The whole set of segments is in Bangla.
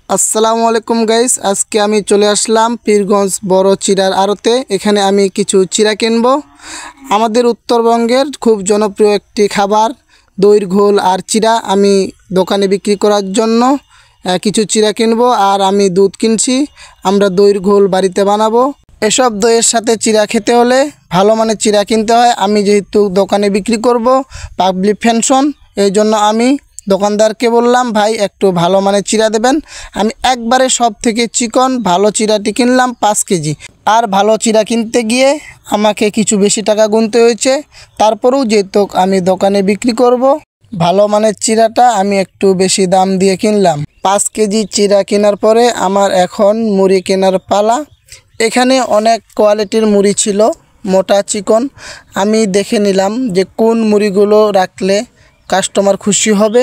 আসসালামু আলাইকুম গাইস, আজকে আমি চলে আসলাম পীরগঞ্জ বড় চিড়ার আড়তে। এখানে আমি কিছু চিড়া কিনব। আমাদের উত্তরবঙ্গের খুব জনপ্রিয় একটি খাবার দইয়ের ঘোল আর চিড়া। আমি দোকানে বিক্রি করার জন্য কিছু চিড়া কিনব আর আমি দুধ কিনছি। আমরা দইয়ের ঘোল বাড়িতে বানাবো। এসব দইয়ের সাথে চিড়া খেতে হলে ভালো মানের চিড়া কিনতে হয়। আমি যেহেতু দোকানে বিক্রি করব পাবলিক ফ্যাশন, এই জন্য আমি দোকানদারকে বললাম, ভাই একটু ভালো মানের চিড়া দেবেন। আমি একবারে সব থেকে চিকন ভালো চিড়াটি কিনলাম 5 কেজি। আর ভালো চিড়া কিনতে গিয়ে আমাকে কিছু বেশি টাকা গুনতে হয়েছে। তারপরেও যেহেতু আমি দোকানে বিক্রি করব, ভালো মানের চিড়াটা আমি একটু বেশি দাম দিয়ে কিনলাম। 5 কেজি চিড়া কেনার পরে আমার এখন মুড়ি কেনার পালা। এখানে অনেক কোয়ালিটির মুড়ি ছিল, মোটা চিকন। আমি দেখে নিলাম যে কোন মুড়িগুলো রাখলে কাস্টমার খুশি হবে।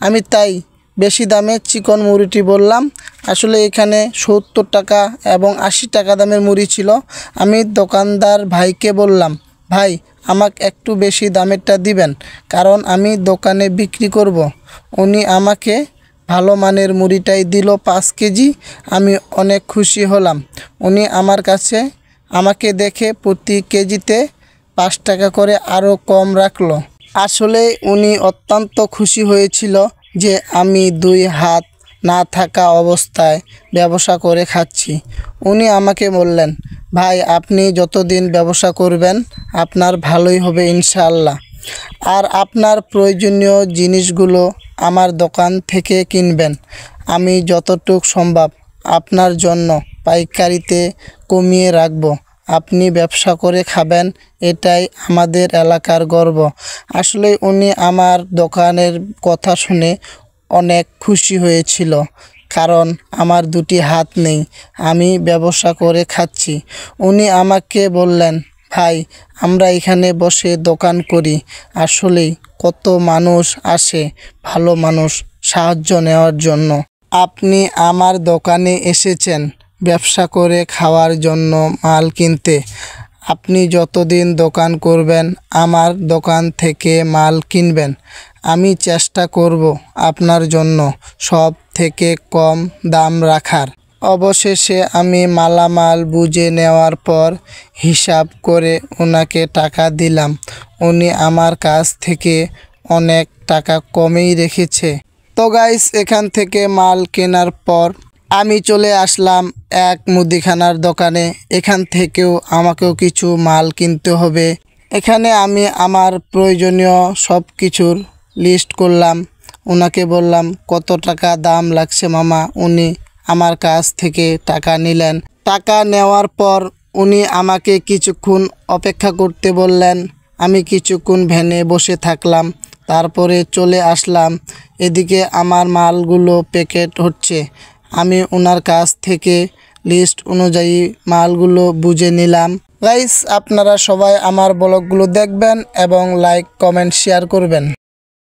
আমি তাই বেশি দামে চিকন মুড়িটি বললাম। আসলে এখানে 70 টাকা এবং 80 টাকা দামের মুড়ি ছিল। আমি দোকানদার ভাইকে বললাম, ভাই আমাকে একটু বেশি দামেরটা দিবেন, কারণ আমি দোকানে বিক্রি করব। উনি আমাকে ভালো মানের মুড়িটাই দিল 5 কেজি। আমি অনেক খুশি হলাম। উনি আমার কাছে আমাকে দেখে প্রতি কেজিতে 5 টাকা করে আরও কম রাখলো। আসলে উনি অত্যন্ত খুশি হয়েছিল যে আমি 2 হাত না থাকা অবস্থায় ব্যবসা করে খাচ্ছি। উনি আমাকে বললেন, ভাই আপনি যতদিন ব্যবসা করবেন আপনার ভালোই হবে ইনশাআল্লাহ। আর আপনার প্রয়োজনীয় জিনিসগুলো আমার দোকান থেকে কিনবেন। আমি যতটুক সম্ভব আপনার জন্য পাইকারিতে কমিয়ে রাখব। আপনি ব্যবসা করে খাবেন, এটাই আমাদের এলাকার গর্ব। আসলে উনি আমার দোকানের কথা শুনে অনেক খুশি হয়েছিল, কারণ আমার 2টি হাত নেই, আমি ব্যবসা করে খাচ্ছি। উনি আমাকে বললেন, ভাই আমরা এখানে বসে দোকান করি, আসলেই কত মানুষ আসে ভালো মানুষ সাহায্য নেওয়ার জন্য। আপনি আমার দোকানে এসেছেন ব্যবসা করে খাওয়ার জন্য, মাল কিনতে। আপনি যতদিন দোকান করবেন আমার দোকান থেকে মাল কিনবেন। আমি চেষ্টা করব আপনার জন্য সব থেকে কম দাম রাখার। অবশেষে আমি মালামাল বুঝে নেওয়ার পর হিসাব করে ওনাকে টাকা দিলাম। উনি আমার কাছ থেকে অনেক টাকা কমেই রেখেছে। তো গাইস, এখান থেকে মাল কেনার পর আমি চলে আসলাম এক মুদিখানার দোকানে। এখান থেকেও আমাকেও কিছু মাল কিনতে হবে। এখানে আমি আমার প্রয়োজনীয় সব কিছুর লিস্ট করলাম। ওনাকে বললাম কত টাকা দাম লাগছে মামা। উনি আমার কাছ থেকে টাকা নিলেন। টাকা নেওয়ার পর উনি আমাকে কিছুক্ষণ অপেক্ষা করতে বললেন। আমি কিছুক্ষণ ভ্যানে বসে থাকলাম, তারপরে চলে আসলাম। এদিকে আমার মালগুলো প্যাকেট হচ্ছে। আমি ওনার কাছ থেকে লিস্ট অনুযায়ী মালগুলো বুঝে নিলাম। গাইস, আপনারা সবাই আমার ব্লগগুলো দেখবেন এবং লাইক কমেন্ট শেয়ার করবেন।